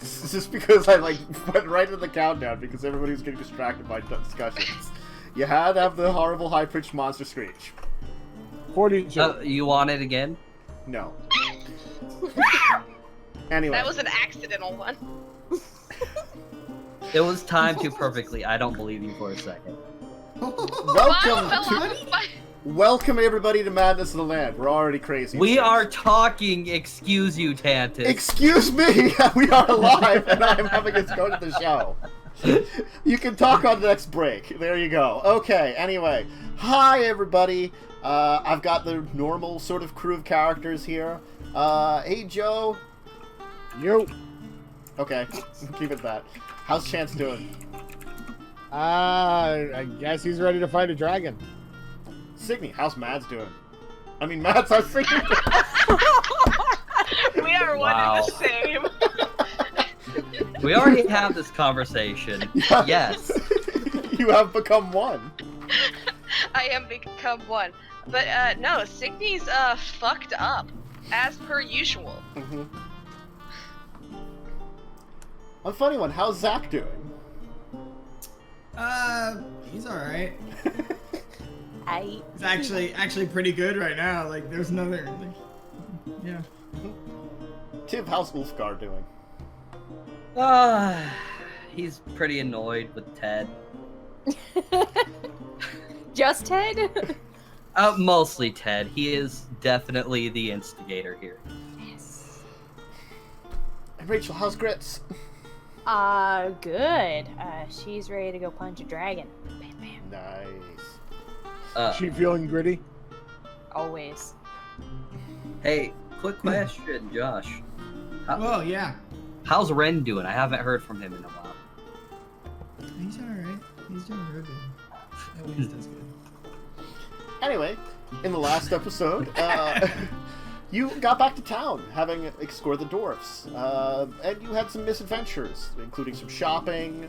Just because I went right into the countdown because everybody was getting distracted by discussions. You had to have the horrible high-pitched monster screech. 42. You want it again? No. Anyway. That was an accidental one. It was timed too perfectly. I don't believe you for a second. Welcome everybody to Madness of the Land. We're already crazy. We are talking. Excuse you, Tantus. Excuse me. We are alive, and I'm having us go to the show. You can talk on the next break. There you go. Okay. Anyway, hi everybody. I've got the normal sort of crew of characters here. Hey Joe. Yo. Okay, keep it that. How's Chance doing? I guess he's ready to fight a dragon. Signe, how's Mads doing? I mean, Mads, how's Signe doing? We are one and the same. We already had this conversation. Yes. You have become one. I am become one. But, no, Signe's, fucked up. As per usual. Mm-hmm. A funny one, how's Zach doing? He's alright. He's actually pretty good right now. Like, there's another, yeah. Tiv, how's Ulfgar doing? He's pretty annoyed with Ted. Just Ted? Mostly Ted. He is definitely the instigator here. Yes. And Rachel, how's Grits? Good. She's ready to go punch a dragon. Bam, bam. Nice. She feeling gritty? Always. Hey, quick question, Josh. Well, yeah. How's Ren doing? I haven't heard from him in a while. He's alright. He's doing real good. At least that's good. Anyway, in the last episode, you got back to town, having explored the dwarfs, and you had some misadventures, including some shopping,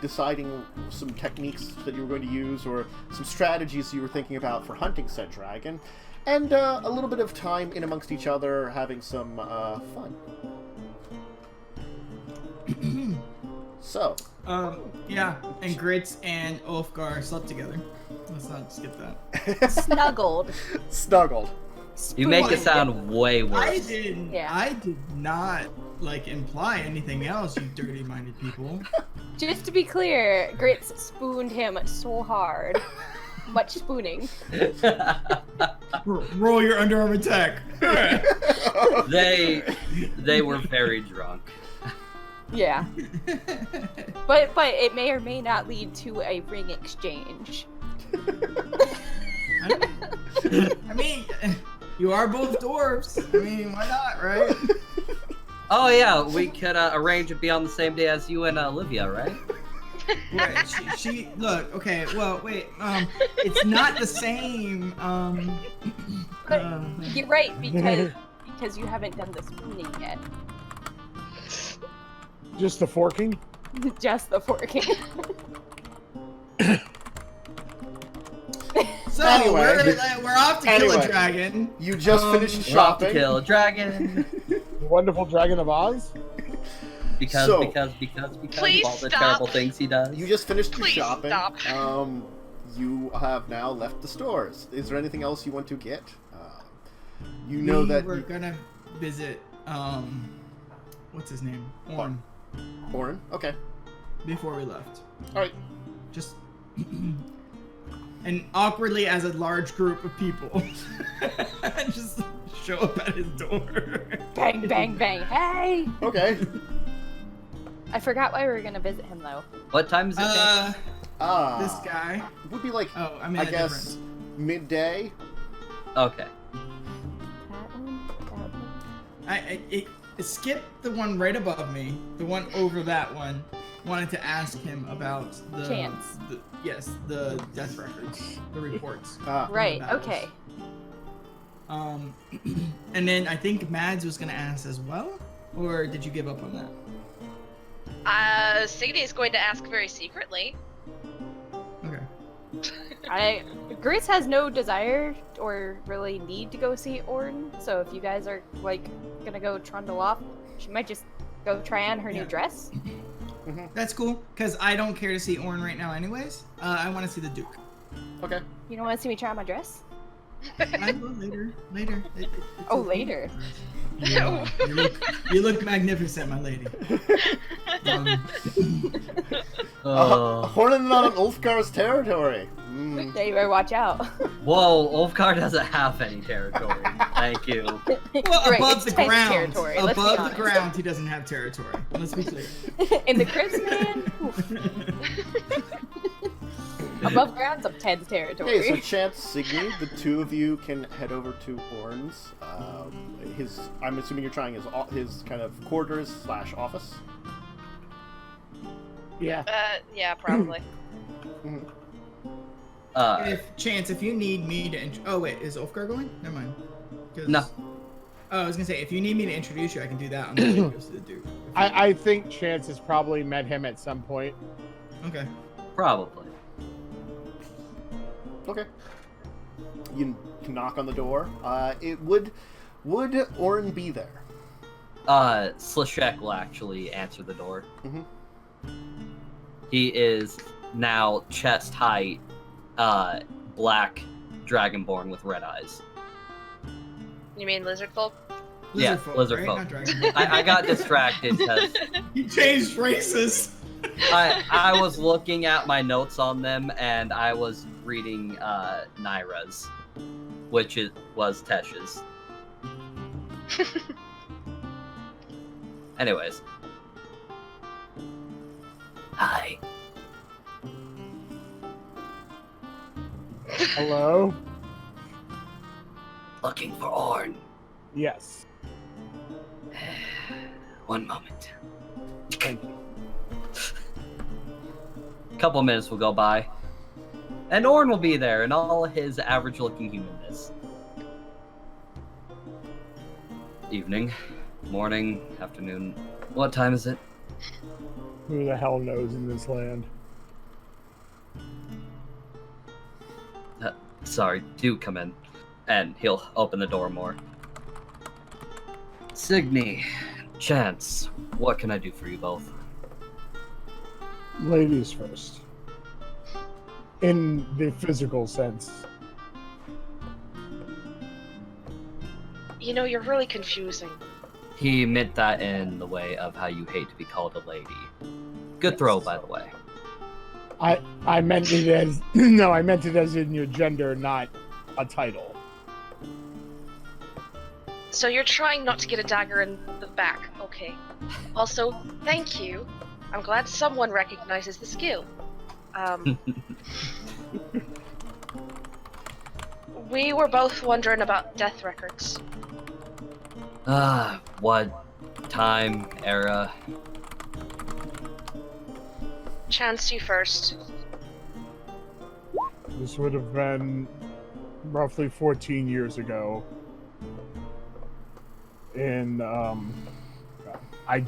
deciding some techniques that you were going to use, or some strategies you were thinking about for hunting said dragon, and a little bit of time in amongst each other, having some fun. So. Yeah, and Grits and Ulfgar slept together. Let's not skip that. Snuggled. Snuggled. You make it sound way worse. I did not, imply anything else, you dirty-minded people. Just to be clear, Grits spooned him so hard. Much spooning. Roll your underarm attack. They were very drunk. Yeah. But it may or may not lead to a ring exchange. I mean, you are both dwarves. I mean, why not, right? Oh yeah, we could arrange it be on the same day as you and Olivia, right? Right. She look. Okay. Well, wait. It's not the same. But you're right because you haven't done the spooning yet. Just the forking? Just the forking. So Anyway. we're off to kill a dragon. You just finished We're off to shopping. kill a dragon. The wonderful dragon of Oz? Because Please of all the stop. terrible things he does. You just finished your Please shopping. stop. You have now left the stores. Is there anything else you want to get? You know that we're gonna visit. What's his name? Orn. Orin? Okay. Before we left. Alright. Just. And awkwardly, as a large group of people, just show up at his door. Bang, bang, bang. Hey! Okay. I forgot why we were gonna visit him though. What time is it? This guy. Would be like, Oh, I mean, I guess, midday. Okay. That one? That one? It skipped the one right above me. The one over that one. Wanted to ask him about the Chance. The death records, the reports. Right, battles. okay. And then I think Mads was gonna ask as well, or did you give up on that? Signe is going to ask very secretly. Okay. Grace has no desire or really need to go see Orn, so if you guys are gonna go trundle off, she might just go try on her new dress? That's cool, because I don't care to see Orn right now anyways. I want to see the Duke. Okay. You don't want to see me try on my dress? I will later. Later. It's Oh, okay. later. Yeah, you look magnificent, my lady. Horning on Ulfgar's territory. Mm. Yeah, you better watch out. Whoa, Ulfgar doesn't have any territory. Thank you. Well, Right, above it's the tense ground. territory, let's be Above the honest. ground, he doesn't have territory. Let's be clear. In the crypts, man. Above ground's up tense territory. Okay, so Chance, Signe, the two of you can head over to Orn's. I'm assuming you're trying his kind of quarters / office. Yeah. Yeah, probably. If you need me to oh wait, is Ulfgar going? Never mind. 'Cause- No. Oh, I was gonna say, if you need me to introduce you, I can do that on the way he goes to the Duke. I think Chance has probably met him at some point. Okay. Probably. Okay. You can knock on the door. Would Orn be there? Slashek will actually answer the door. Mhm. He is now chest height, black dragonborn with red eyes. You mean lizard folk? Yeah, folk, lizard right? folk. Not dragon. I got distracted because You changed races. I was looking at my notes on them and I was reading Naira's, which was Tesh's. Anyways. Hi. Hello? Looking for Orn. Yes. One moment. Thank you. Couple minutes will go by. And Orn will be there in all his average-looking humanness. Evening, morning, afternoon. What time is it? Who the hell knows in this land? Sorry, do come in. And he'll open the door more. Signe, Chance, what can I do for you both? Ladies first. In the physical sense. You know, you're really confusing. He meant that in the way of how you hate to be called a lady. Good throw, by the way. I meant it as no, I meant it as in your gender, not a title. So you're trying not to get a dagger in the back, okay. Also, thank you. I'm glad someone recognizes the skill. We were both wondering about death records. What time, era? Chance, you first. This would have been roughly 14 years ago. And I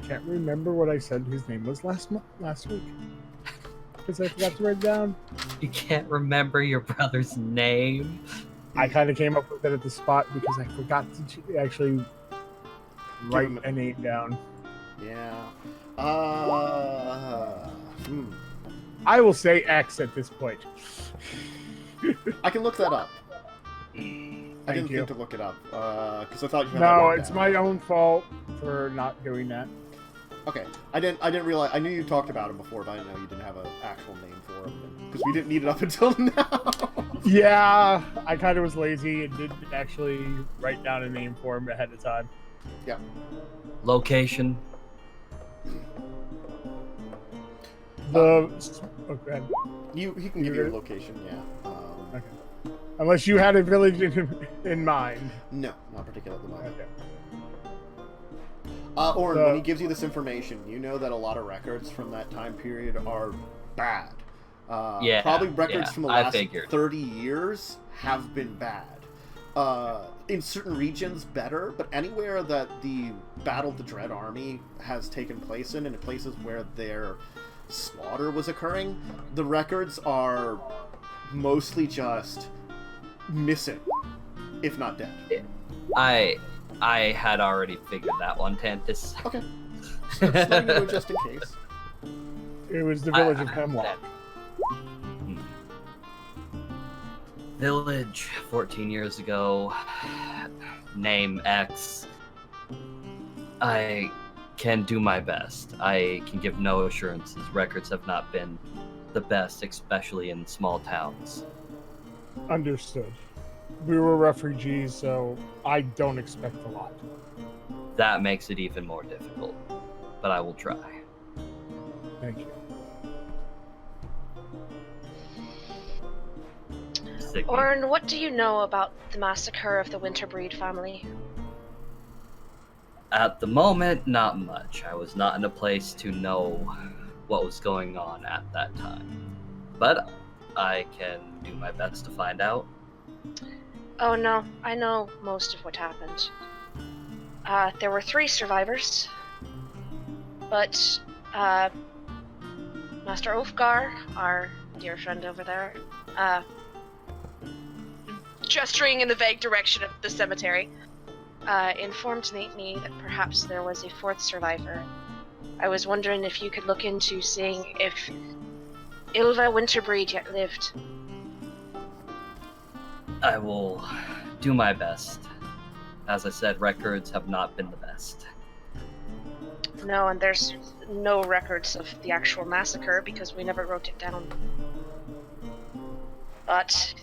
can't remember what I said his name was last week. Because I forgot to write it down. You can't remember your brother's name? I kind of came up with it at the spot because I forgot to actually write a name down. Yeah. I will say X at this point. I can look that up. I Thank didn't you. think to look it up because I thought you had that No, written it's down. my own fault for not doing that. Okay, I didn't realize. I knew you talked about him before, but I didn't know you didn't have an actual name for him because we didn't need it up until now. Yeah, I kind of was lazy and didn't actually write down a name for him ahead of time. Yeah. Location? Okay. He can give you a location. Yeah. Okay. Unless you had a village in mind. No, not particular at the moment. Okay. Orin, when he gives you this information, you know that a lot of records from that time period are bad. Yeah, Probably records from the I last figured. 30 years have been bad. In certain regions, better, but anywhere that the Battle of the Dread Army has taken place in places where their slaughter was occurring, the records are mostly just missing, if not dead. I had already figured that one, Tantus. Okay. So just letting you know just in case. It was the village of Hemlock. Village, 14 years ago. Name X. I can do my best. I can give no assurances. Records have not been the best, especially in small towns. Understood. We were refugees, so I don't expect a lot. That makes it even more difficult, but I will try. Thank you. Signe. Orin, what do you know about the massacre of the Winterbreed family? At the moment, not much. I was not in a place to know what was going on at that time. But I can do my best to find out. Oh no, I know most of what happened. There were 3 survivors, but Master Ulfgar, our dear friend over there, gesturing in the vague direction of the cemetery, informed me that perhaps there was a 4th survivor. I was wondering if you could look into seeing if Ylva Winterbreed yet lived. I will do my best. As I said, records have not been the best. No, and there's no records of the actual massacre because we never wrote it down. But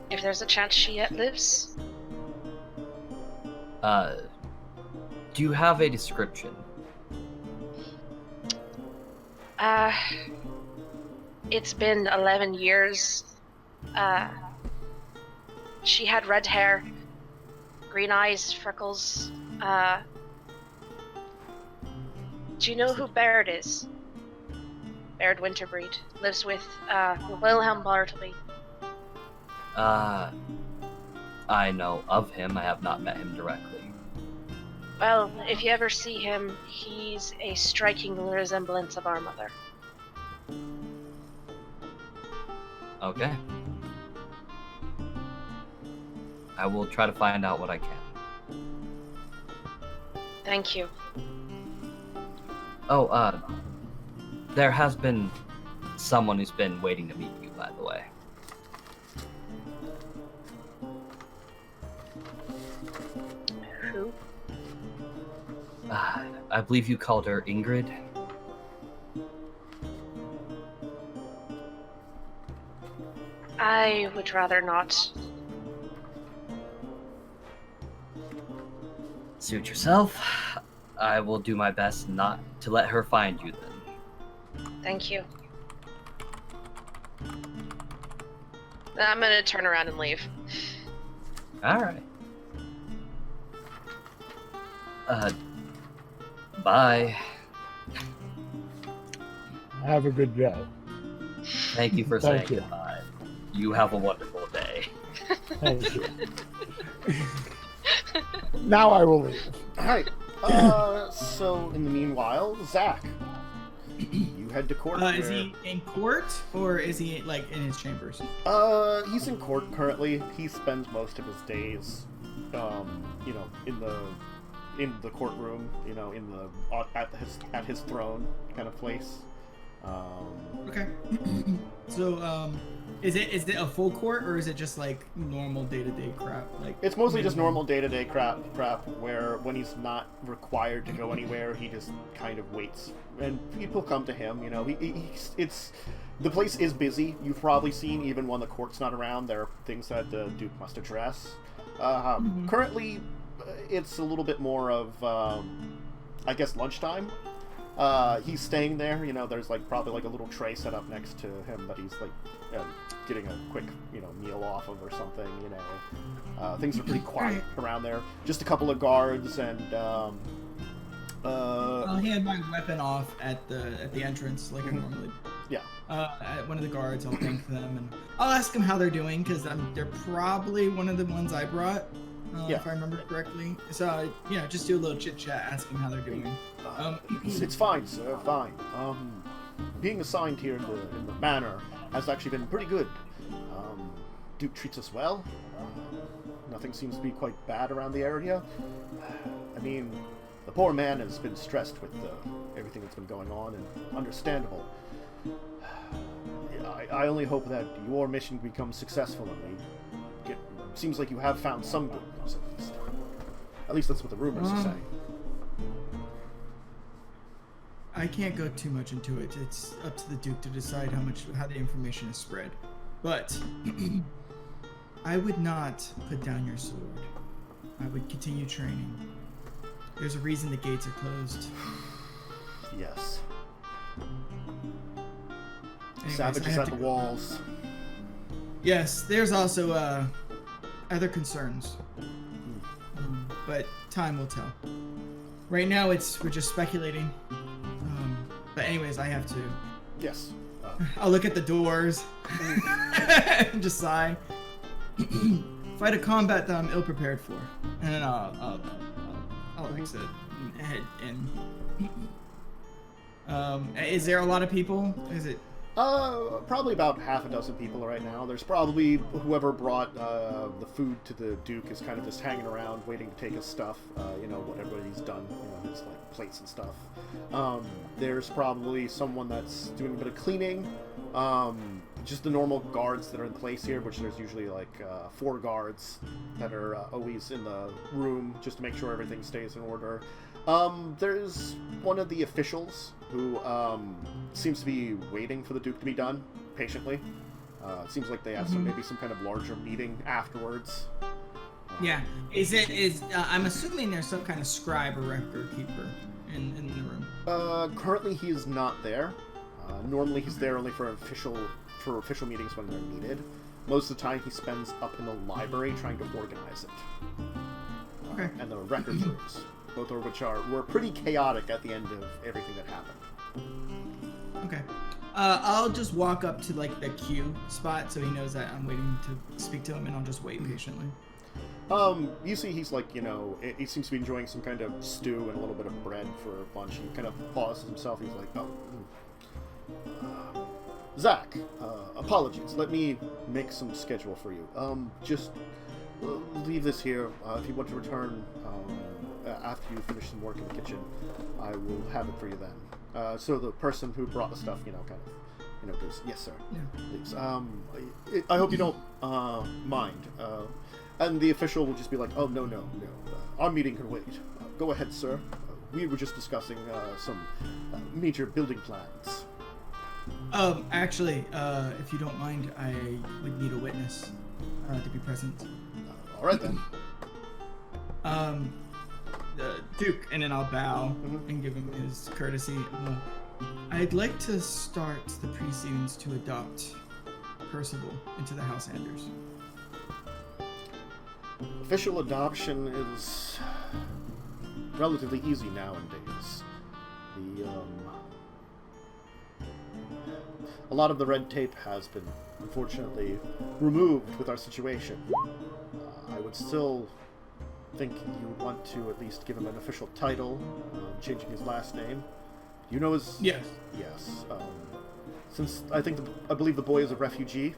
if there's a chance she yet lives... Do you have a description? It's been 11 years. She had red hair, green eyes, freckles. Do you know who Baird is? Baird Winterbreed. Lives with, Wilhelm Bartleby. I know of him. I have not met him directly. Well, if you ever see him, he's a striking resemblance of our mother. Okay. I will try to find out what I can. Thank you. Oh, there has been someone who's been waiting to meet you, by the way. Who? I believe you called her Ingrid. I would rather not. Suit yourself. I will do my best not to let her find you then. Thank you. Then I'm gonna turn around and leave. Alright. Bye. Have a good day. Thank you for saying Thank you. goodbye. You have a wonderful day. Thank you. Now I will leave. Alright. So in the meanwhile, Zach, you head to court. Is he in court or is he like in his chambers? He's in court currently. He spends most of his days, in the courtroom, at his throne kind of place. Okay. So, is it a full court or is it just like normal day-to-day crap? Like It's mostly just normal day-to-day crap, where when he's not required to go anywhere, he just kind of waits. And people come to him, the place is busy. You've probably seen, even when the court's not around, there are things that the Duke must address. Currently, it's a little bit more of, I guess, lunchtime. He's staying there, there's probably a little tray set up next to him that he's getting a quick, meal off of or something, Things are pretty quiet around there. Just a couple of guards and, I'll hand my weapon off at the entrance like I normally. Yeah. At one of the guards, I'll thank them and I'll ask them how they're doing because they're probably one of the ones I brought. If I remember correctly. So, just do a little chit-chat, ask them how they're doing. It's fine, sir, fine. Being assigned here in the manor has actually been pretty good. Duke treats us well. Nothing seems to be quite bad around the area. I mean, the poor man has been stressed with everything that's been going on, and understandable. I only hope that your mission becomes successful, and seems like you have found some good news, at least. At least that's what the rumors are saying. I can't go too much into it. It's up to the Duke to decide how the information is spread. But I would not put down your sword. I would continue training. There's a reason the gates are closed. Yes. Anyways, Savages at the walls. Yes, there's also other concerns. But time will tell. Right now we're just speculating. But anyways, I have to. Yes. I'll look at the doors and just sigh. Fight a combat that I'm ill prepared for, and then I'll exit and head in. Is there a lot of people? Is it? Probably about half a dozen people right now. There's probably whoever brought the food to the Duke is kind of just hanging around, waiting to take his stuff. Whatever he's done, his like plates and stuff. There's probably someone that's doing a bit of cleaning. Just the normal guards that are in place here, which there's usually like 4 guards that are always in the room just to make sure everything stays in order. There's one of the officials who seems to be waiting for the Duke to be done patiently. It seems like they have maybe some kind of larger meeting afterwards. Yeah. I'm assuming there's some kind of scribe or record keeper in the room. Currently he is not there. Normally he's there only for official meetings when they're needed. Most of the time he spends up in the library trying to organize it. Okay. And the records rooms, both of which were pretty chaotic at the end of everything that happened. Okay. I'll just walk up to like the queue spot so he knows that I'm waiting to speak to him, and I'll just wait patiently. You see he's like, he seems to be enjoying some kind of stew and a little bit of bread for lunch. He kind of pauses himself. He's like, Zach, apologies. Let me make some schedule for you. Just leave this here. If you want to return after you finish some work in the kitchen, I will have it for you then. So the person who brought the stuff, goes, yes, sir. Yeah. Please. I hope you don't mind. And the official will just be like, oh, no. Our meeting can wait. Go ahead, sir. We were just discussing some major building plans. Actually, if you don't mind, I would need a witness to be present. All right, then. Duke, and then I'll bow and give him his courtesy. I'd like to start the proceedings to adopt Percival into the House Anders. Official adoption is relatively easy nowadays. A lot of the red tape has been, unfortunately, removed with our situation. I would still think you would want to at least give him an official title, changing his last name. You know his... Yes. Yes. Since I believe the boy is a refugee,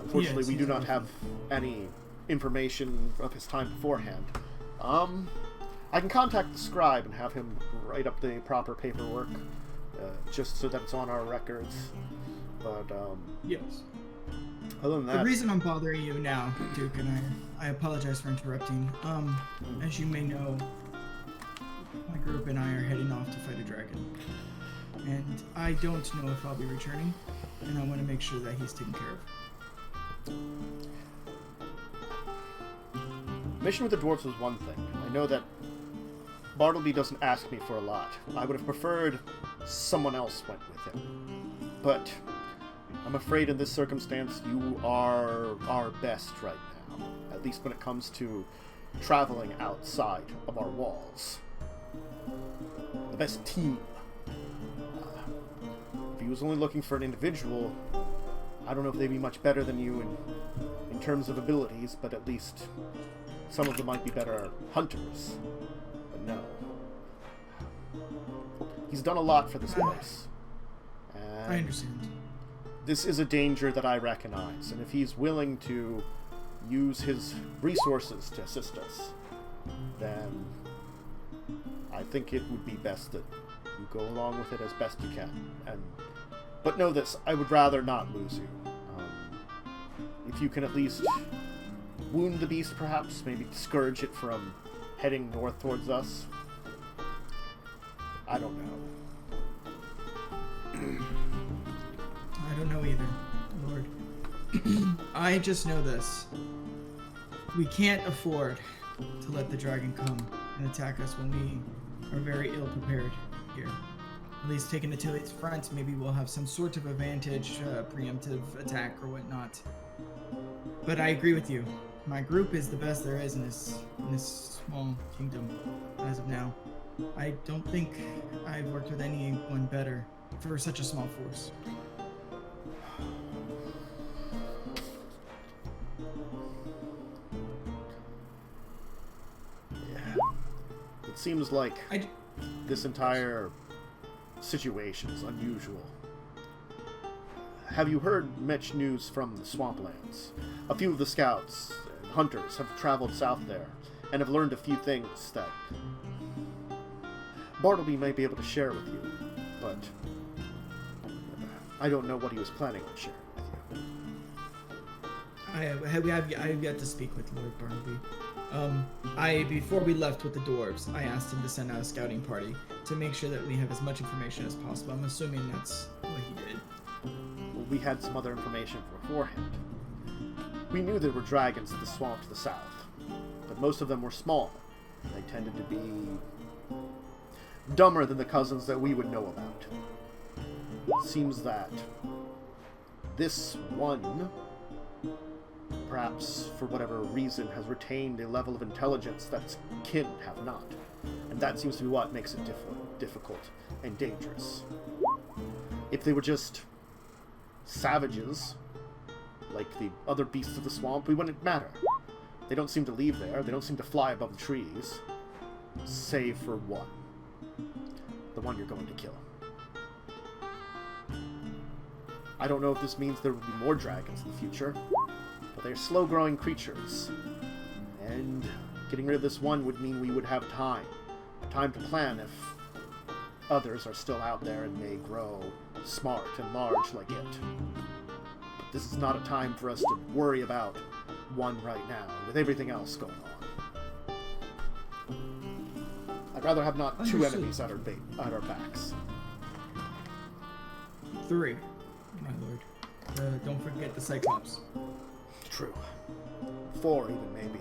unfortunately we do not have any information of his time beforehand. I can contact the scribe and have him write up the proper paperwork, just so that it's on our records. But, yes. Other than that... The reason I'm bothering you now, Duke, and I apologize for interrupting. As you may know, my group and I are heading off to fight a dragon. And I don't know if I'll be returning, and I want to make sure that he's taken care of. Mission with the dwarves was one thing. I know that Bartleby doesn't ask me for a lot. I would have preferred someone else went with him. But I'm afraid in this circumstance you are our best right now. At least when it comes to traveling outside of our walls. The best team. If he was only looking for an individual, I don't know if they'd be much better than you in terms of abilities, but at least some of them might be better hunters. But no. He's done a lot for this place. I understand. This is a danger that I recognize, and if he's willing to use his resources to assist us, then I think it would be best that you go along with it as best you can. But know this, I would rather not lose you. If you can at least wound the beast, perhaps, maybe discourage it from heading north towards us. I don't know. I don't know either, Lord. I just know this. We can't afford to let the dragon come and attack us when we are very ill prepared here. At least taking it to its front, maybe we'll have some sort of advantage, preemptive attack or whatnot. But I agree with you. My group is the best there is in this small kingdom as of now. I don't think I've worked with anyone better for such a small force. Yeah. It seems like this entire situation is unusual. Have you heard much news from the swamplands? A few of the scouts and hunters have traveled south there and have learned a few things that Bartleby might be able to share with you, but I don't know what he was planning on sharing with you. I have yet to speak with Lord Bartleby. Before we left with the dwarves, I asked him to send out a scouting party to make sure that we have as much information as possible. I'm assuming that's what he did. Well, we had some other information beforehand. We knew there were dragons in the swamp to the south, but most of them were small. They tended to be dumber than the cousins that we would know about. It seems that this one, perhaps for whatever reason, has retained a level of intelligence that its kin have not. And that seems to be what makes it difficult and dangerous. If they were just savages, like the other beasts of the swamp, we wouldn't matter. They don't seem to leave there. They don't seem to fly above the trees. Save for one. The one you're going to kill. I don't know if this means there will be more dragons in the future, but they're slow-growing creatures. And getting rid of this one would mean we would have time. Time to plan if others are still out there and may grow smart and large like it. But this is not a time for us to worry about one right now, with everything else going on. I'd rather have not two enemies at our backs. 3, my lord. Don't forget the Cyclops. True. 4 even, maybe.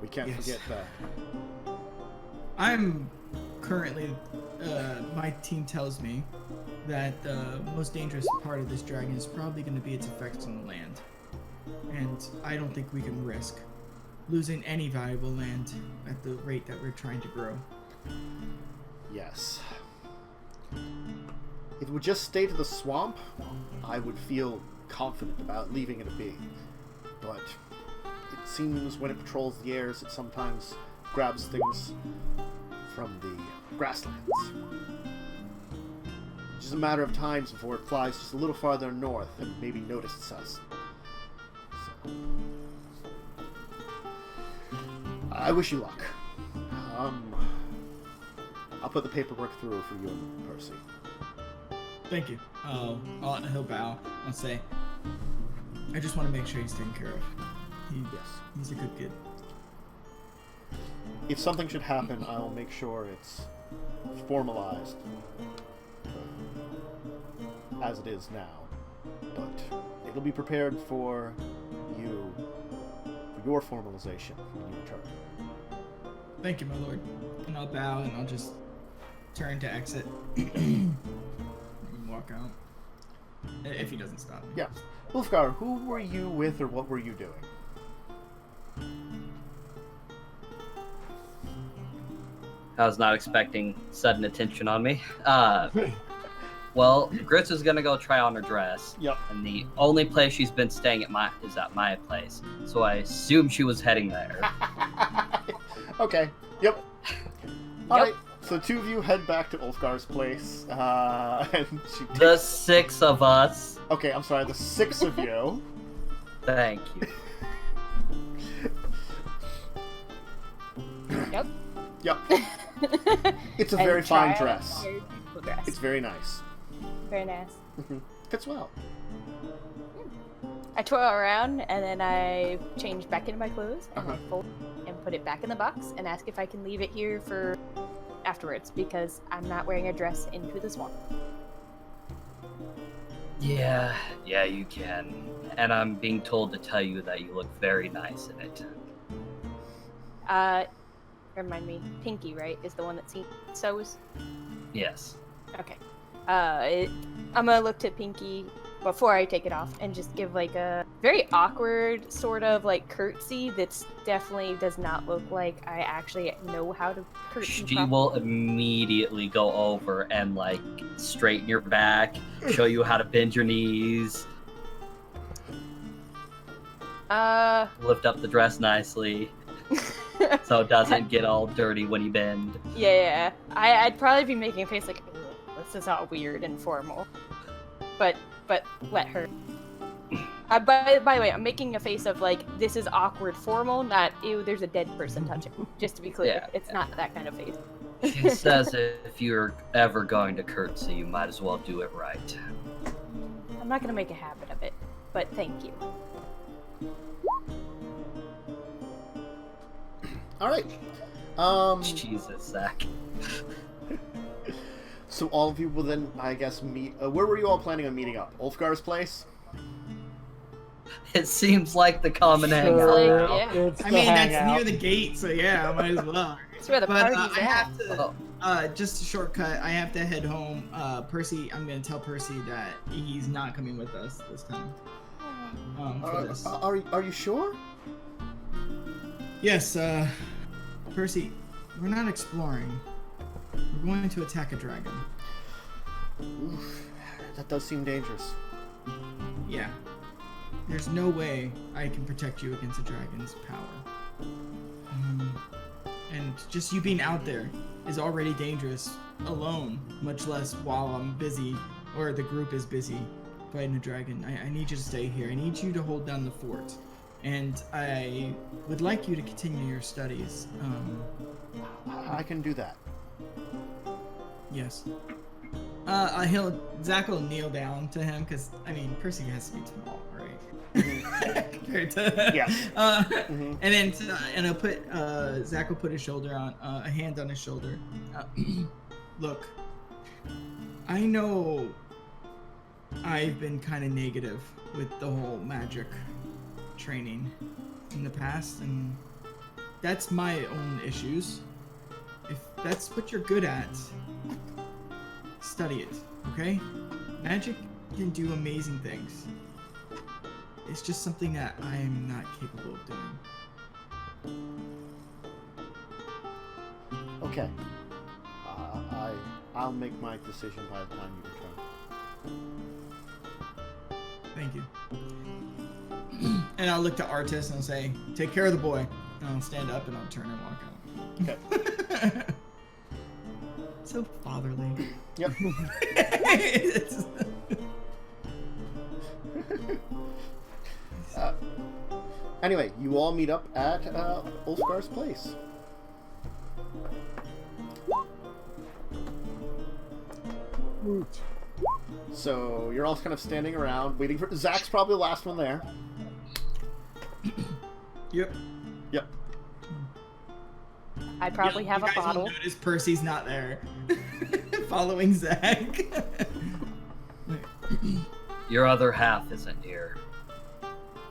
We can't forget that. I'm currently, my team tells me that the most dangerous part of this dragon is probably going to be its effects on the land. And I don't think we can risk losing any valuable land at the rate that we're trying to grow. Yes. If it would just stay to the swamp, I would feel confident about leaving it be. But it seems when it patrols the airs, it sometimes grabs things from the grasslands. It's just a matter of time before it flies just a little farther north and maybe notices us. So, I wish you luck. I'll put the paperwork through for you and Percy. Thank you. He'll bow. I'll say, I just want to make sure he's taken care of. He's a good kid. If something should happen, I will make sure it's formalized as it is now. But it'll be prepared for you, for your formalization when you return. Thank you, my lord. And I'll bow and I'll just turn to exit. And walk out. If he doesn't stop me. Yeah. Ulfgar, who were you with or what were you doing? I was not expecting sudden attention on me. Well, Grits is gonna go try on her dress. Yep. And the only place she's been staying is at my place. So I assume she was heading there. Okay. Yep. All right. So 2 of you head back to Ulfgar's place. And she The 6 of us. Okay, I'm sorry. The 6 of you. Thank you. Yep. Yep. It's a And very fine try dress. a very beautiful dress. It's very nice. Very nice. Fits well. I twirl around and then I change back into my clothes and I Uh-huh. fold and put it back in the box and ask if I can leave it here for afterwards because I'm not wearing a dress into the swamp. Yeah, you can. And I'm being told to tell you that you look very nice in it. Remind me, Pinky, right, is the one that sews? Yes. Okay. I'm gonna look to Pinky before I take it off and just give like a very awkward sort of like curtsy that's definitely does not look like I actually know how to curtsy. She will immediately go over and like straighten your back, show you how to bend your knees, lift up the dress nicely so it doesn't get all dirty when you bend. Yeah. I'd probably be making a face like, "Ugh, this is all weird and formal. But let her. By the way, I'm making a face of like, this is awkward formal, not, ew, there's a dead person touching. Just to be clear, Yeah, it's not that kind of face. She says if you're ever going to curtsy, you might as well do it right. I'm not gonna make a habit of it, but thank you. All right. Jesus, Zach. So all of you will then, I guess, meet. Where were you all planning on meeting up? Ulfgar's place? It seems like the common Sure. hangout Like, now. yeah. It's I the mean, that's hangout. near the gate, so yeah, I might as well. That's where the But party's I at. have to, just a shortcut. I have to head home. Percy, I'm gonna tell Percy that he's not coming with us this time. For this. Are you sure? Yes, Percy, we're not exploring. We're going to attack a dragon. Oof, that does seem dangerous. Yeah. There's no way I can protect you against a dragon's power. And just you being out there is already dangerous alone, much less while I'm busy, or the group is busy fighting a dragon. I need you to stay here. I need you to hold down the fort. And I would like you to continue your studies. I can do that. Yes. Zach will kneel down to him because I mean Percy has to be small, right? Compared to Yes. And then and I'll put Zach will put his shoulder on a hand on his shoulder. Look, I know I've been kind of negative with the whole magic training in the past, and that's my own issues. If that's what you're good at, study it, okay? Magic can do amazing things. It's just something that I am not capable of doing. Okay. I'll make my decision by the time you return. Thank you. And I'll look to Artis and I'll say, take care of the boy. And I'll stand up and I'll turn and walk out. Okay. So fatherly. Yep. Anyway, you all meet up at Ulfgar's place. Woot. So you're all kind of standing around, waiting for... Zach's probably the last one there. Yep. Yep. I probably have a you guys bottle. will notice Percy's not there. Following Zach. Your other half isn't here.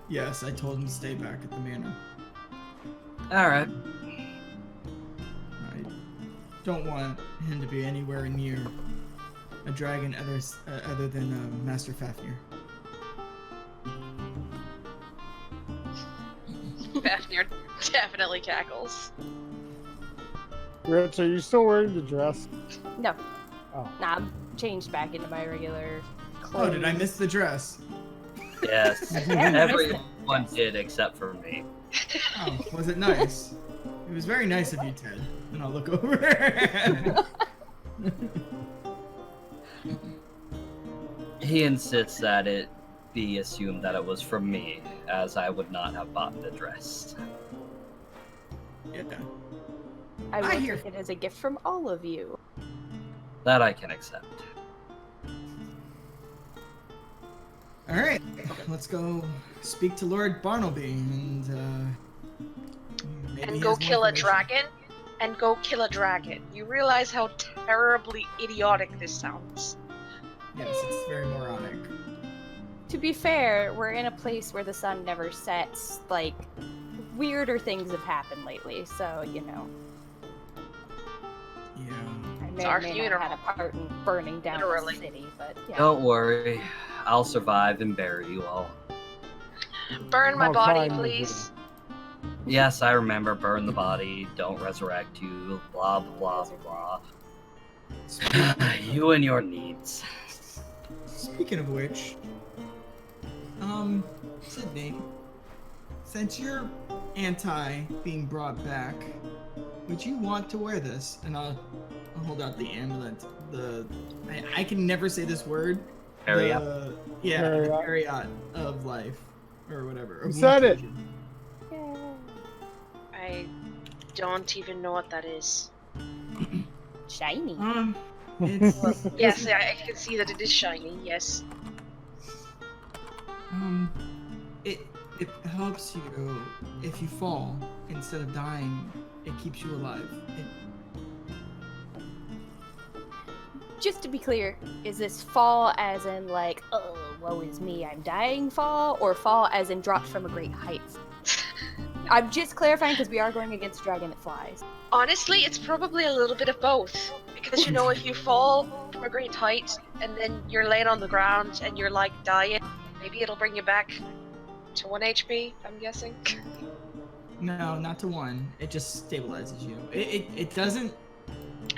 Yes, I told him to stay back at the manor. Alright. I don't want him to be anywhere near a dragon other than Master Fafnir. Fafnir definitely cackles. Rich, are you still wearing the dress? No. Oh. Nah, I'm changed back into my regular clothes. Oh, did I miss the dress? Yes. Everyone did except for me. Oh, was it nice? It was very nice of you, Ted. And I'll look over. He insists that be assumed that it was from me, as I would not have bought the dress. Yeah. I I will hear- take it as a gift from all of you. That I can accept. All right, let's go speak to Lord Barnaby and maybe he And has go more kill a information. dragon. And go kill a dragon. You realize how terribly idiotic this sounds. Yes, it's very moronic. To be fair, we're in a place where the sun never sets. Like, weirder things have happened lately, so, you know. Yeah. I It's may our or may funeral. not have had a part in burning down Literally. the city, but yeah. Don't worry, I'll survive and bury you all. Burn my How body, kind of please. Yes, I remember, burn the body, don't resurrect you, blah blah blah blah. You and your needs. Speaking of which, Signe, since you're anti being brought back, would you want to wear this? And I'll hold out the amulet. I can never say this word. Harriet. Yeah, Harriet. the Harriet of life, or whatever. You of said it. Wind Yay. I don't even know what that is. Shiny. It's Yes, I can see that it is shiny, yes. it helps you if you fall instead of dying. It keeps you alive. Just to be clear, is this fall as in like, oh, woe is me, I'm dying fall, or fall as in dropped from a great height? I'm just clarifying because we are going against a dragon that flies. Honestly, it's probably a little bit of both. Because, you know, if you fall from a great height and then you're laying on the ground and you're like dying, maybe it'll bring you back to 1 HP, I'm guessing. No, not to 1. It just stabilizes you. It doesn't.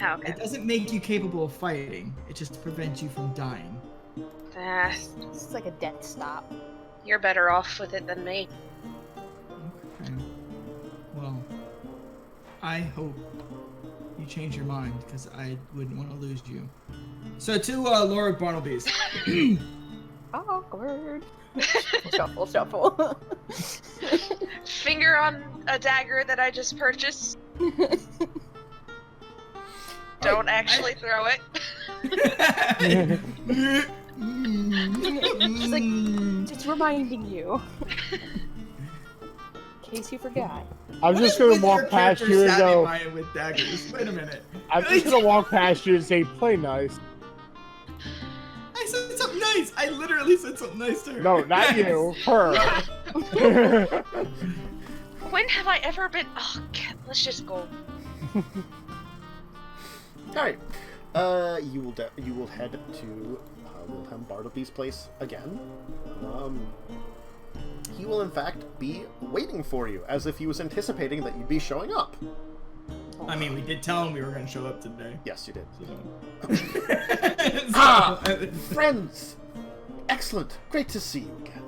Oh, okay. It doesn't make you capable of fighting. It just prevents you from dying. It's like a death stop. You're better off with it than me. Okay. Well, I hope you change your mind because I wouldn't want to lose you. So to Lord Barnaby's. Awkward. Shuffle, shuffle. Finger on a dagger that I just purchased. Don't actually throw it. Just like, just reminding you. In case you forgot. I'm What just is gonna with your walk past character you and stabbing go. Maya with daggers? Wait a minute. I'm just gonna walk past you and say, "Play nice." I said something nice. I literally said something nice to her. No, not you. Her. When have I ever been? Oh, let's just go. Alright. You will head to Wilhelm Bartleby's place again. He will in fact be waiting for you, as if he was anticipating that you'd be showing up. I mean, we did tell him we were going to show up today. Yes, you did. So, Friends! Excellent. Great to see you again.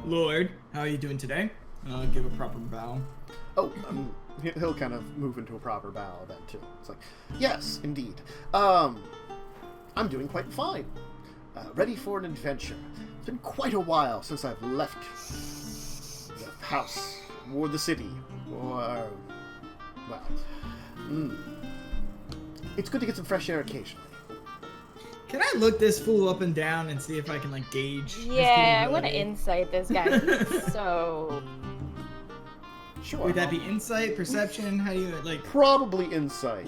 Lord, how are you doing today? Give a proper bow. Oh, he'll kind of move into a proper bow then, too. It's like, yes, indeed. I'm doing quite fine. Ready for an adventure. It's been quite a while since I've left the house, or the city, or... well... It's good to get some fresh air occasionally. Can I look this fool up and down and see if I can, like, gauge his Yeah, I want to capability? insight this guy. So, Sure. Would that be insight, perception? How do you, like... Probably insight.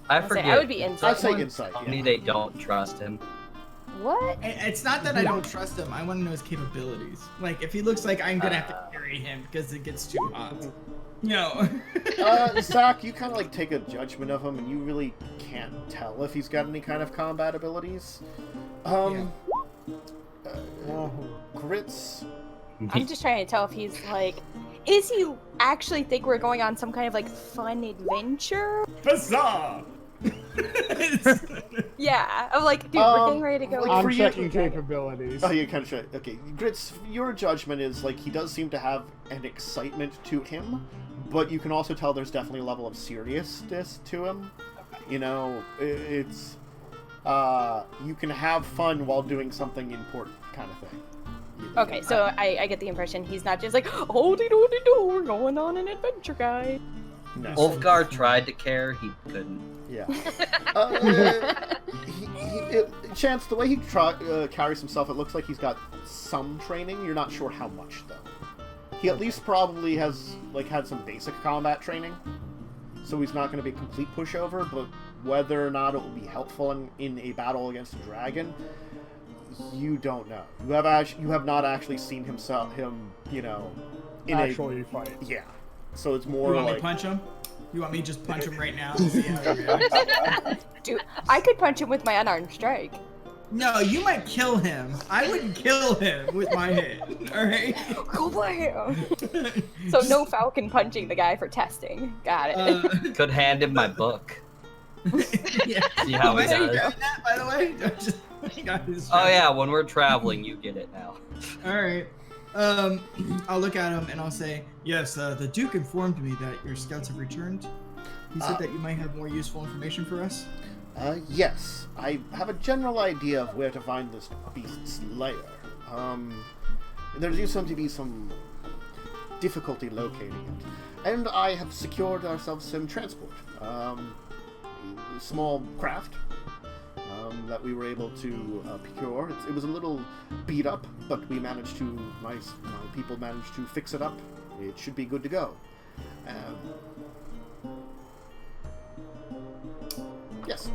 I I'd say forget. I would be insight. I'd say Someone insight, told yeah. me they don't trust him. what? It's not that I don't trust him. I want to know his capabilities. Like, if he looks like I'm going to have to carry him because it gets too hot. No. Zach, you kind of like take a judgment of him, and you really can't tell if he's got any kind of combat abilities. Grits. I'm just trying to tell if he's like, is he actually think we're going on some kind of like fun adventure? Huzzah! Yeah, I'm like, dude, we're getting ready to go. like, I'm for you- checking capabilities. Oh, you kind of should. Okay, Grits, your judgment is like he does seem to have an excitement to him, but you can also tell there's definitely a level of seriousness to him. You know, it's you can have fun while doing something important, kind of thing. Okay, so I get the impression he's not just like, oh-de-do-de-do, we're going on an adventure, guy. No. Ulfgar tried to care, he couldn't. Yeah. Chance, the way he carries himself, it looks like he's got some training. You're not sure how much, though. He at least probably has, like, had some basic combat training. So he's not going to be a complete pushover, but whether or not it will be helpful in a battle against a dragon, you don't know. You have not actually seen him, Actually fight. Yeah. So it's more You want me like... to punch him? You want me to just punch him right now and see how he reacts? Dude, I could punch him with my unarmed strike. No, you might kill him. I wouldn't kill him with my hand. Alright? Go for him! So no falcon punching the guy for testing. Got it. Could hand him my book. Yeah. See how he Am I does. doing that, by the way? He got his Oh yeah, when we're traveling, you get it now. Alright. I'll look at him and I'll say, yes, the Duke informed me that your scouts have returned. He said that you might have more useful information for us. Yes. I have a general idea of where to find this beast's lair. There seems to be some difficulty locating it. And I have secured ourselves some transport. A small craft that we were able to procure. It was a little beat up, but we managed to, my people managed to fix it up. It should be good to go. Yes.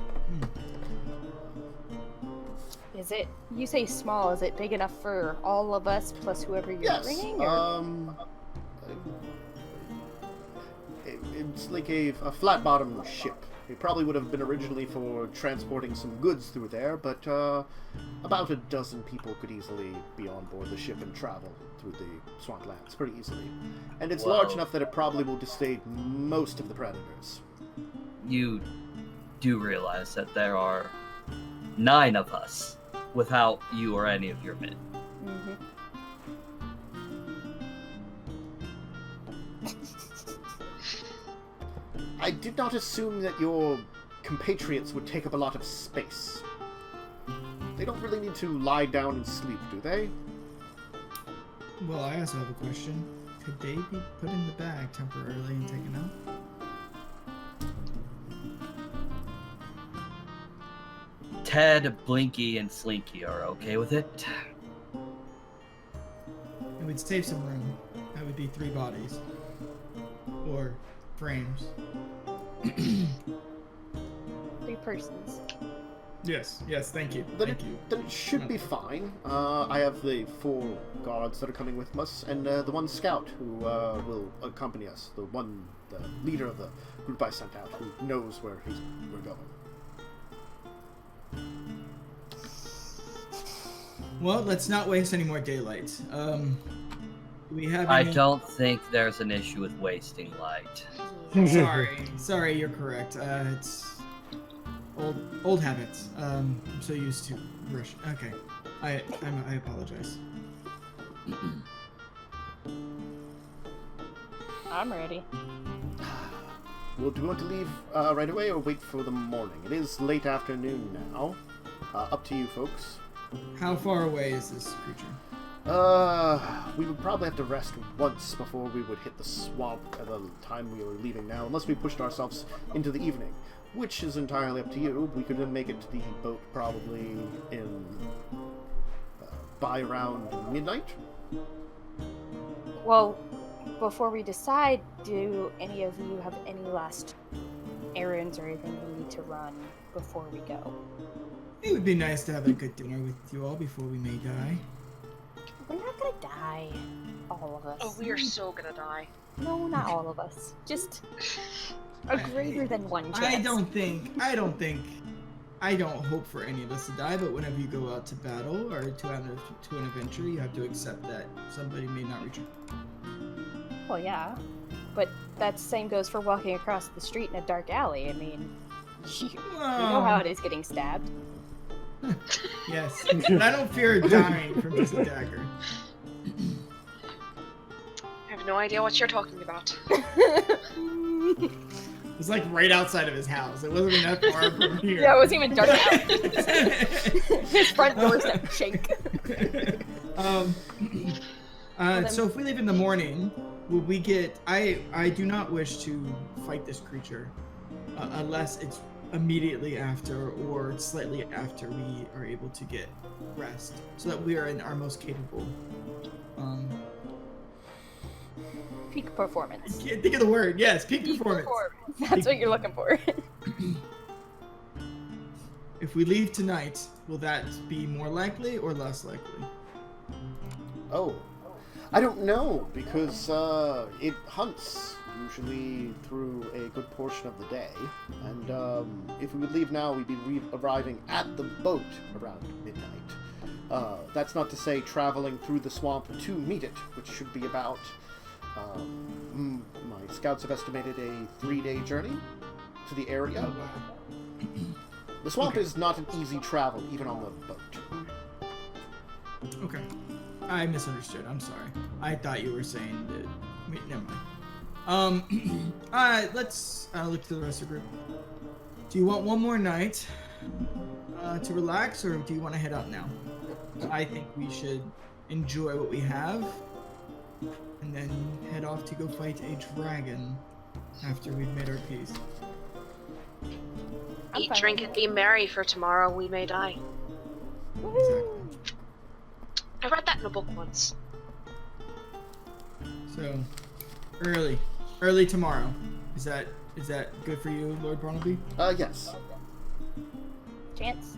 Is it, you say small, is it big enough for all of us plus whoever you're Yes. bringing? Or? It's like a flat-bottomed ship. It probably would have been originally for transporting some goods through there, but about a dozen people could easily be on board the ship and travel through the swamplands pretty easily. And it's large enough that it probably will dissuade most of the predators. You do realize that there are 9 of us without you or any of your men. Mm-hmm. I did not assume that your compatriots would take up a lot of space. They don't really need to lie down and sleep, do they? Well, I also have a question. Could they be put in the bag temporarily and taken out? Ted, Blinky, and Slinky are okay with it. It would save some room. That would be 3 bodies. Or frames. 3 persons. Yes, thank you. Then it should be fine. I have the 4 guards that are coming with us, and the 1 scout who will accompany us. The leader of the group I sent out, who knows where we're going. Well, let's not waste any more daylight. Do we have I any... don't think there's an issue with wasting light. Sorry, you're correct. It's old habits. I'm so used to rush. Okay, I apologize. I'm ready. Well, do you want to leave right away or wait for the morning? It is late afternoon now. Up to you, folks. How far away is this creature? We would probably have to rest once before we would hit the swamp at the time we were leaving now, unless we pushed ourselves into the evening, which is entirely up to you. We could then make it to the boat probably by around midnight. Well, before we decide, do any of you have any last errands or anything we need to run before we go? It would be nice to have a good dinner with you all before we may die. We're not gonna die, all of us. Oh, we are so gonna die. No, not all of us. Just a greater than one chance. I don't hope for any of us to die, but whenever you go out to battle or to an adventure, you have to accept that somebody may not return. Well, yeah, but that same goes for walking across the street in a dark alley. I mean, you know how it is getting stabbed. Yes, but I don't fear dying from just a dagger. I have no idea what you're talking about. It was like right outside of his house. It wasn't even that far from here. Yeah, it wasn't even dark out. His front doorstep shake. So if we leave in the morning, will we get? I do not wish to fight this creature unless it's immediately after or slightly after we are able to get rest, so that we are in our most capable. Peak performance. I can't think of the word. Yes, peak performance. That's what you're looking for. If we leave tonight, will that be more likely or less likely? Oh, I don't know, because it hunts usually through a good portion of the day, and if we would leave now, we'd be arriving at the boat around midnight. That's not to say traveling through the swamp to meet it, which should be about, my scouts have estimated a 3-day journey to the area. The swamp is not an easy travel, even on the boat. Okay. I misunderstood. I'm sorry. I thought you were saying that. Wait, never mind. Alright, let's look to the rest of the group. Do you want one more night to relax, or do you want to head out now? I think we should enjoy what we have, and then head off to go fight a dragon after we've made our peace. Eat, drink, and be merry, for tomorrow we may die. Exactly. I read that in a book once. So, early tomorrow. Is that good for you, Lord Barnaby? Yes. Chance?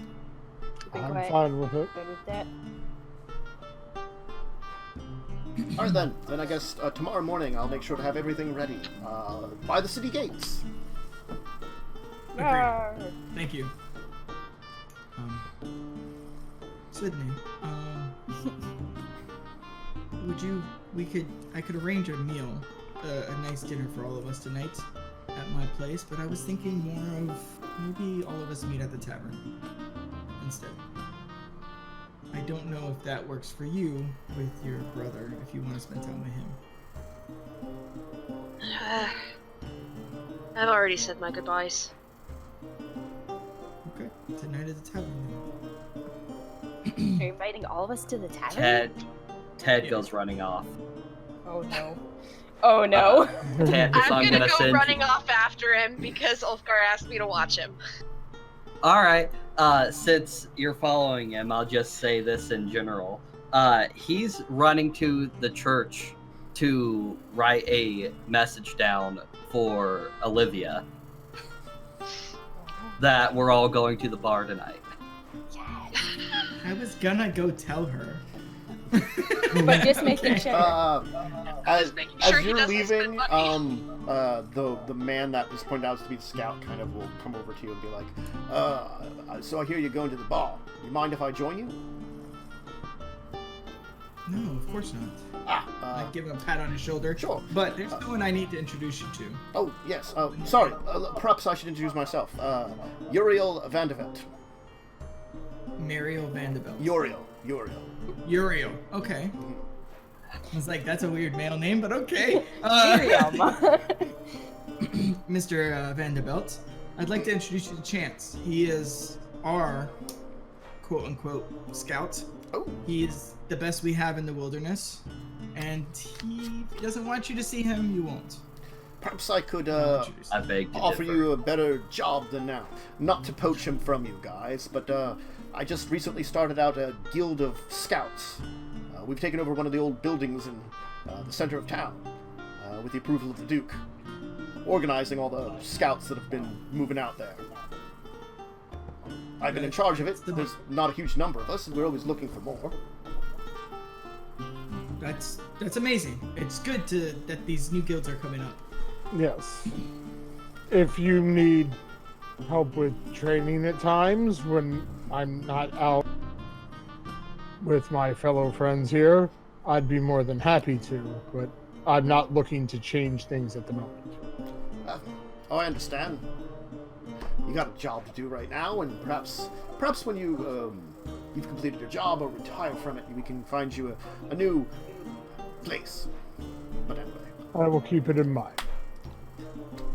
I'm fine with it. Good with that. Alright then I guess tomorrow morning I'll make sure to have everything ready by the city gates. Agreed. Thank you. Signe, I could arrange a meal, a nice dinner for all of us tonight at my place, but I was thinking more of maybe all of us meet at the tavern instead. I don't know if that works for you with your brother, if you want to spend time with him. I've already said my goodbyes. Okay, tonight at the tavern then. Are you inviting all of us to the tavern? Ted goes running off. Oh no. Oh no. Ted, so I'm gonna go send running off after him because Ulfgar asked me to watch him. Alright, since you're following him, I'll just say this in general. He's running to the church to write a message down for Olivia that we're all going to the bar tonight. I was gonna go tell her. But just making sure. As sure he you're doesn't leaving, spend the man that was pointed out to be the scout kind of will come over to you and be like, so I hear you're going to the bar. You mind if I join you? No, of course not. I give him a pat on his shoulder. Sure. But there's no one I need to introduce you to. Oh, yes. Sorry. Perhaps I should introduce myself. Uriel Vandevelt. Mario Vandevelt. Uriel. Okay. I was like, that's a weird male name, but okay. Miriam. Mr. Vandevelt, I'd like to introduce you to Chance. He is our quote-unquote scout. Oh. He's the best we have in the wilderness, and he doesn't want you to see him, you won't. Perhaps I could I beg to offer differ. you a better job than now. Not to poach him from you guys, but I just recently started out a guild of scouts. We've taken over one of the old buildings in the center of town, with the approval of the Duke, organizing all the scouts that have been moving out there. I've been in charge of it. There's not a huge number of us, and we're always looking for more. That's amazing. It's good that these new guilds are coming up. Yes. If you need help with training at times when I'm not out with my fellow friends here, I'd be more than happy to, but I'm not looking to change things at the moment. I understand. You got a job to do right now, and perhaps when you've completed your job or retire from it, we can find you a new place. But anyway. I will keep it in mind.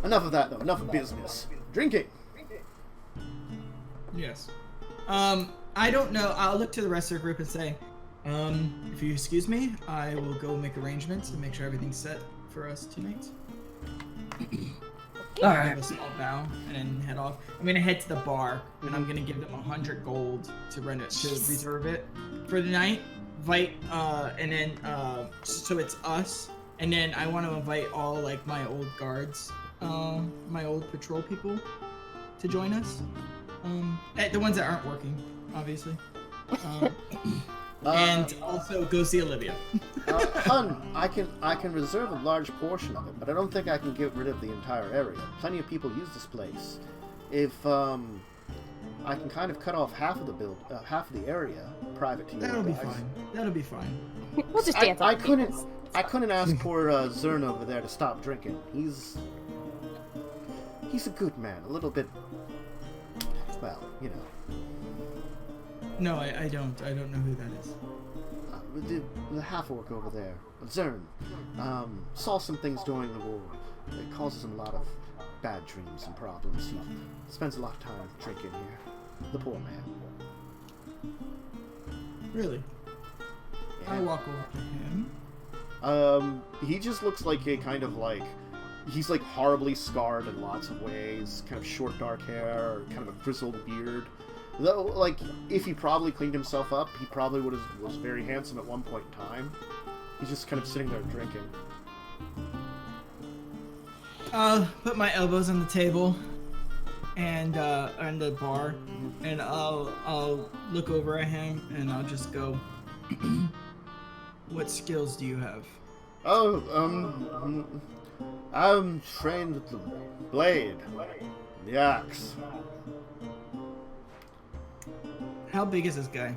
Enough of that, though. Enough of business. Drinking. Yes. I don't know. I'll look to the rest of the group and say, If you excuse me, I will go make arrangements and make sure everything's set for us tonight. All Have right. a small bow and then head off. I'm gonna head to the bar and I'm gonna give them 100 gold to rent it, to reserve it for the night. Invite, and then so it's us, and then I want to invite all like my old guards, my old patrol people, to join us. The ones that aren't working, obviously. And also go see Olivia. Hun, I can reserve a large portion of it, but I don't think I can get rid of the entire area. Plenty of people use this place. If I can kind of cut off half of the area private to you. That'll be guys. fine. That'll be fine. We'll just dance. I couldn't ask poor Zern over there to stop drinking. He's a good man. A little bit, well, you know. No, I don't know who that is. The half-orc over there, Zern, saw some things during the war. It causes him a lot of bad dreams and problems. He spends a lot of time drinking here. The poor man. Really? Yeah. I walk over to him. He just looks like a kind of like, he's like horribly scarred in lots of ways. Kind of short dark hair, kind of a grizzled beard. Though, like, if he probably cleaned himself up, he probably was very handsome at one point in time. He's just kind of sitting there drinking. I'll put my elbows on the table and on the bar, and I'll look over at him and I'll just go, what skills do you have? Oh, I'm trained with the blade, the axe. How big is this guy?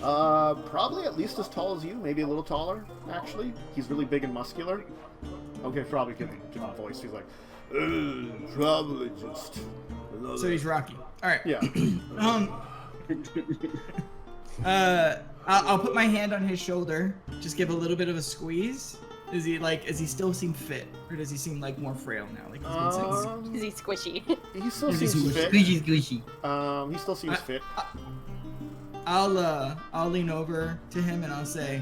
Probably at least as tall as you, maybe a little taller, actually. He's really big and muscular. Okay, probably give him a voice. He's like, probably just another... So he's Rocky. Alright. Yeah. I'll put my hand on his shoulder, just give a little bit of a squeeze. Does he still seem fit? Or does he seem like more frail now? Like he's been Is he squishy? He still Is he seems fit. Squishy, squishy. He still seems fit. I'll lean over to him and I'll say,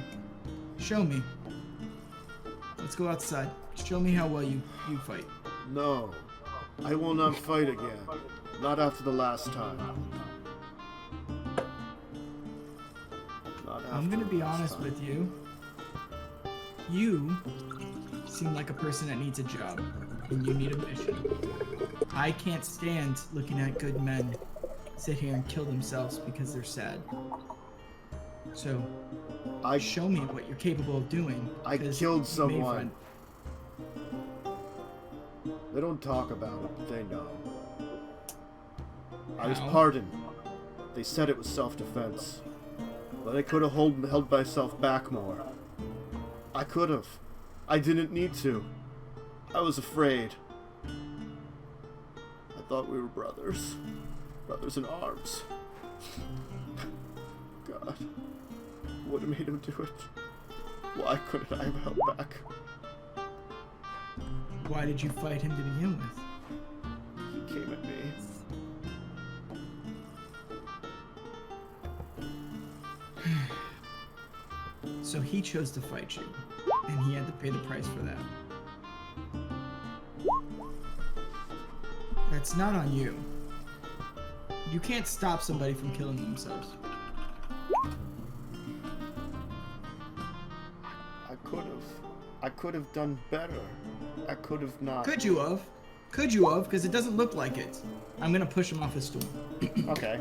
show me. Let's go outside. Show me how well you fight. No, I will not fight again. Not after the last time. I'm gonna be honest with you. You seem like a person that needs a job, and you need a mission. I can't stand looking at good men sit here and kill themselves because they're sad. So, show me what you're capable of doing. I 'cause killed you may someone. find- They don't talk about it, but they know. I was How? pardoned. They said it was self-defense. But I could have held myself back more. I could have. I didn't need to. I was afraid. I thought we were brothers. Brothers in arms. God. What made him do it? Why couldn't I have held back? Why did you fight him to begin with? He came at me. So he chose to fight you, and he had to pay the price for that. That's not on you. You can't stop somebody from killing themselves. I could have done better. I could have not. Could you have? Could you have? Because it doesn't look like it. I'm gonna push him off his stool. Okay.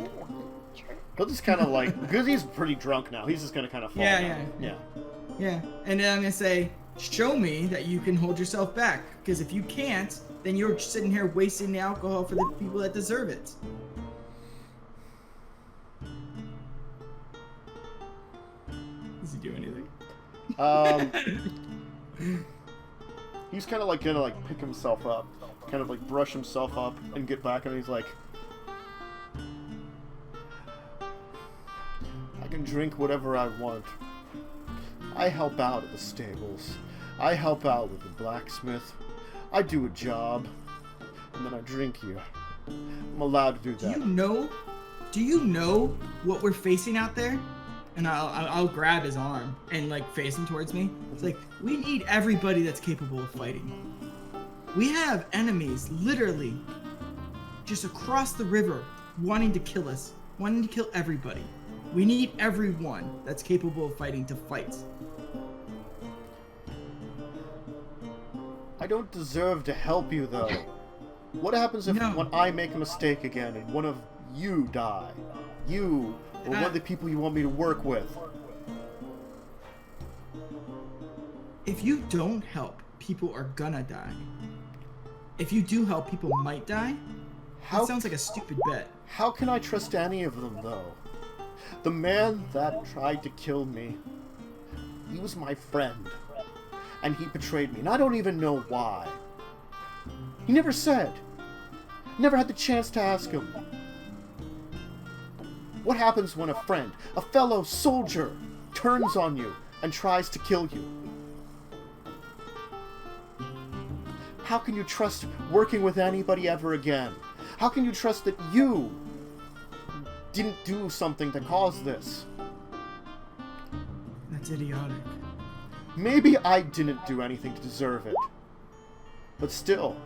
He'll just kind of like, because he's pretty drunk now, he's just gonna kind of fall down. Yeah. Yeah. And then I'm gonna say, show me that you can hold yourself back. Because if you can't, then you're sitting here wasting the alcohol for the people that deserve it. Does he do anything? He's kind of like gonna like pick himself up, kind of like brush himself up and get back, and he's like, I can drink whatever I want. I help out at the stables. I help out with the blacksmith. I do a job, and then I drink here. I'm allowed to do that. Do you know what we're facing out there? and I'll grab his arm and like face him towards me. It's like, we need everybody that's capable of fighting. We have enemies literally just across the river wanting to kill us, wanting to kill everybody. We need everyone that's capable of fighting to fight. I don't deserve to help you, though. What happens if when I make a mistake again and one of you die? You, or one of the people you want me to work with? If you don't help, people are gonna die. If you do help, people might die. That sounds like a stupid bet. How can I trust any of them, though? The man that tried to kill me, he was my friend. And he betrayed me, and I don't even know why. He never said. Never had the chance to ask him. What happens when a friend, a fellow soldier, turns on you and tries to kill you? How can you trust working with anybody ever again? How can you trust that you didn't do something to cause this? That's idiotic. Maybe I didn't do anything to deserve it. But still,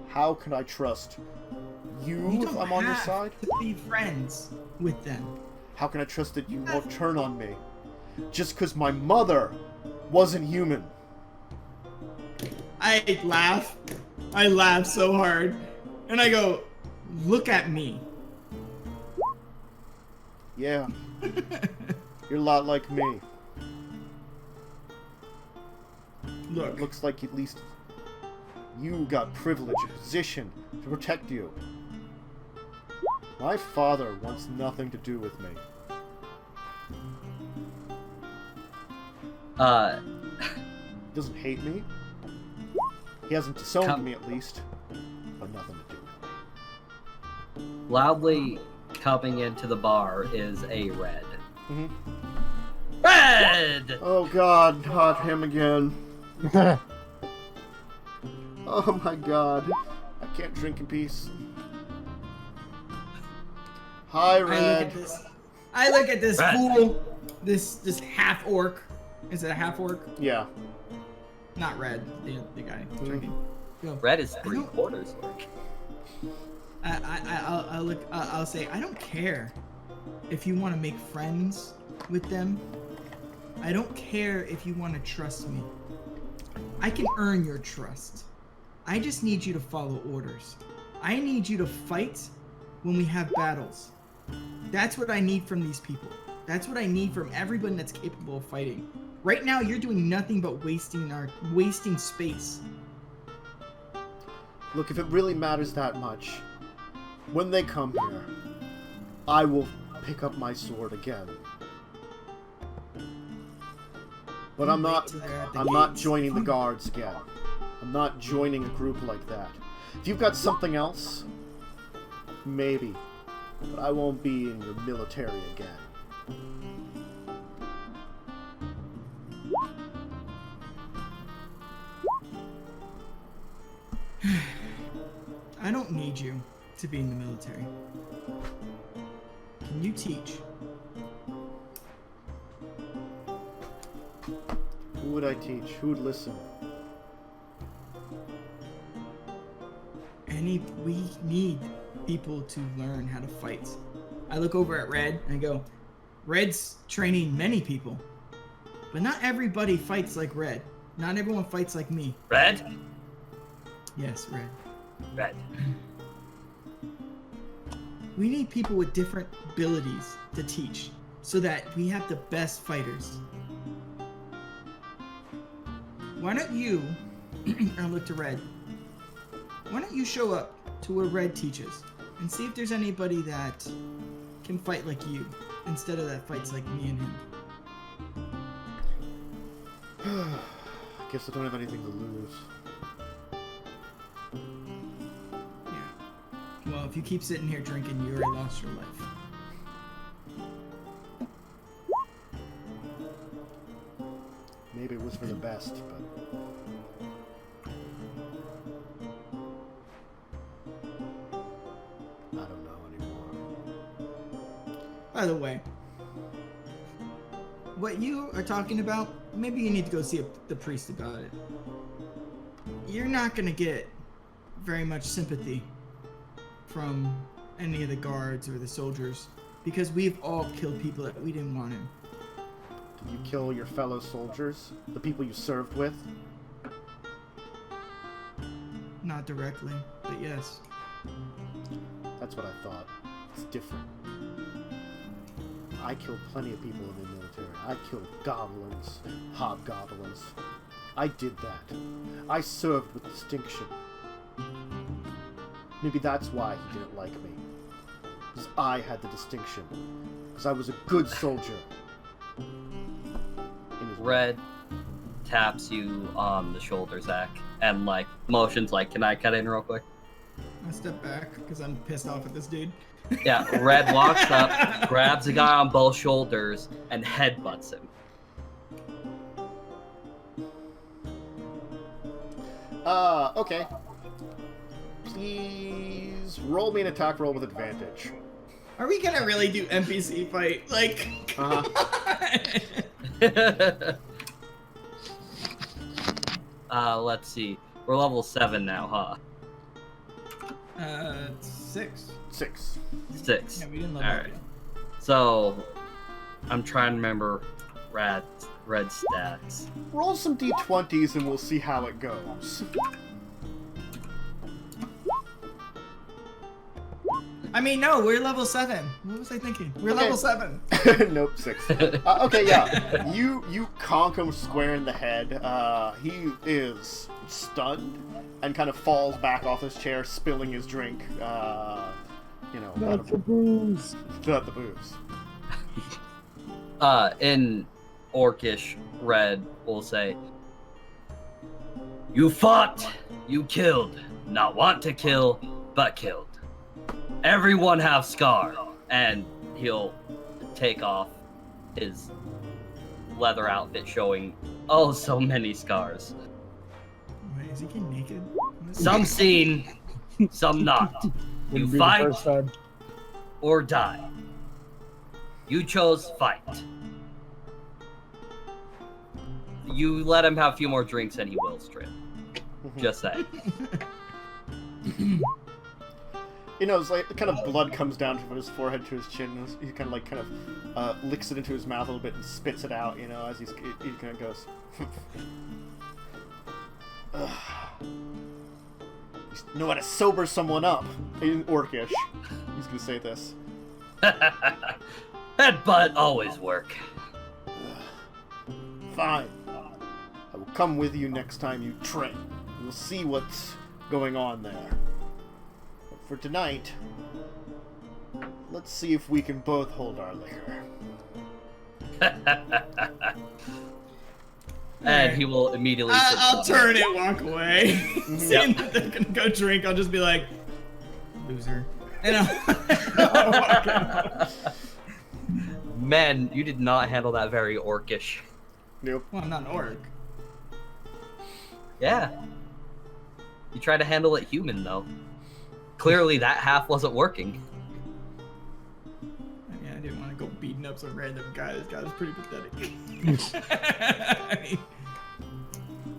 how can I trust you if I'm on your side? You don't have to be friends with them. How can I trust that you won't turn on me? Just because my mother wasn't human. I laugh. I laugh so hard. And I go, look at me. Yeah. You're a lot like me. Look. It looks like at least you got privilege and position to protect you. My father wants nothing to do with me. Doesn't hate me. He hasn't disowned me at least. But nothing to do with me. Loudly coming into the bar is a Red. Mm-hmm. Red! Oh god, not him again. Oh my god. I can't drink in peace. Hi, Red. I look at this Red. fool. This half orc. Is it a half orc? Yeah. Not Red, the guy drinking. Go. Red is 3/4 orc. I'll say, I don't care if you want to make friends with them. I don't care if you want to trust me. I can earn your trust. I just need you to follow orders. I need you to fight when we have battles. That's what I need from these people. That's what I need from everyone that's capable of fighting. Right now, you're doing nothing but wasting space. Look, if it really matters that much, when they come here, I will pick up my sword again. But I'm not joining the guards again. I'm not joining a group like that. If you've got something else, maybe. But I won't be in your military again. I don't need you to be in the military. Can you teach? Who would I teach? Who would listen? We need people to learn how to fight. I look over at Red and I go, Red's training many people, but not everybody fights like Red. Not everyone fights like me. Red? Yes, Red. Red. We need people with different abilities to teach so that we have the best fighters. Why don't you, I look to Red, why don't you show up to where Red teaches and see if there's anybody that can fight like you instead of that fights like me and him. Guess I don't have anything to lose. Yeah. Well, if you keep sitting here drinking, you already lost your life. Maybe it was for the best, but... I don't know anymore. By the way, what you are talking about, maybe you need to go see the priest about it. You're not gonna get very much sympathy from any of the guards or the soldiers because we've all killed people that we didn't want to. Did you kill your fellow soldiers? The people you served with? Not directly, but yes. That's what I thought. It's different. I killed plenty of people in the military. I killed goblins, hobgoblins. I did that. I served with distinction. Maybe that's why he didn't like me. Because I had the distinction. Because I was a good soldier. Red taps you on the shoulder, Zach, and like motions like, "Can I cut in real quick?" I step back because I'm pissed off at this dude. Yeah, Red walks up, grabs the guy on both shoulders, and headbutts him. Okay. Please roll me an attack roll with advantage. Are we gonna really do NPC fight? Like, Let's see. We're level 7 now, huh? 6. 6. 6. Yeah, we didn't level up Alright. yet. So, I'm trying to remember Red stats. Roll some d20s and we'll see how it goes. I mean, no, we're level 7. What was I thinking? We're Okay. level 7. Nope, 6. Okay, yeah. You conk him square in the head. He is stunned and kind of falls back off his chair, spilling his drink. Not the booze. Not the booze. In Orcish, Red will say, "You fought, you killed, not want to kill, but killed. Everyone have scar," and he'll take off his leather outfit showing oh so many scars. Wait, is he getting naked? Some seen, some not. You Wouldn't be the fight first time. or die. You chose fight. You let him have a few more drinks and he will strip. Just saying. You know, it's like kind of blood comes down from his forehead to his chin. And he kind of licks it into his mouth a little bit and spits it out. You know, as he kind of goes. Ugh. You know how to sober someone up in Orcish. He's gonna say this. Headbutt always work. Fine. I will come with you next time you train. We'll see what's going on there. But for tonight, let's see if we can both hold our liquor. And he will immediately. I'll turn and walk away. Seeing Yep. that they're gonna go drink, I'll just be like, loser. And I'll walk out. Men, you did not handle that very orcish. Nope. Well, I'm not an orc. Yeah. You tried to handle it human, though. Clearly, that half wasn't working. Yeah, I didn't want to go beating up some random guy. This guy was pretty pathetic.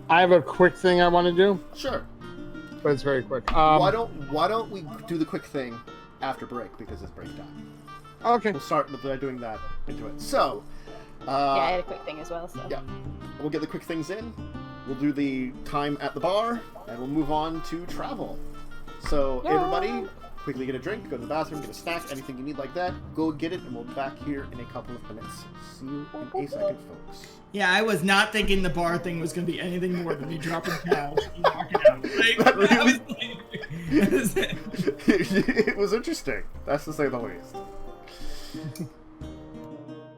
I have a quick thing I want to do, Sure. but it's very quick. Why don't we do the quick thing after break, because it's break time. Okay. We'll start with doing that into it. So, Yeah, I had a quick thing as well. So. yeah, we'll get the quick things in. We'll do the time at the bar, and we'll move on to travel. So, everybody, quickly get a drink, go to the bathroom, get a snack, anything you need like that. Go get it, and we'll be back here in a couple of minutes. See you in a second, folks. Yeah, I was not thinking the bar thing was going to be anything more than me dropping cash and walking out. Like, That really- that was like- It was interesting. That's to say the least.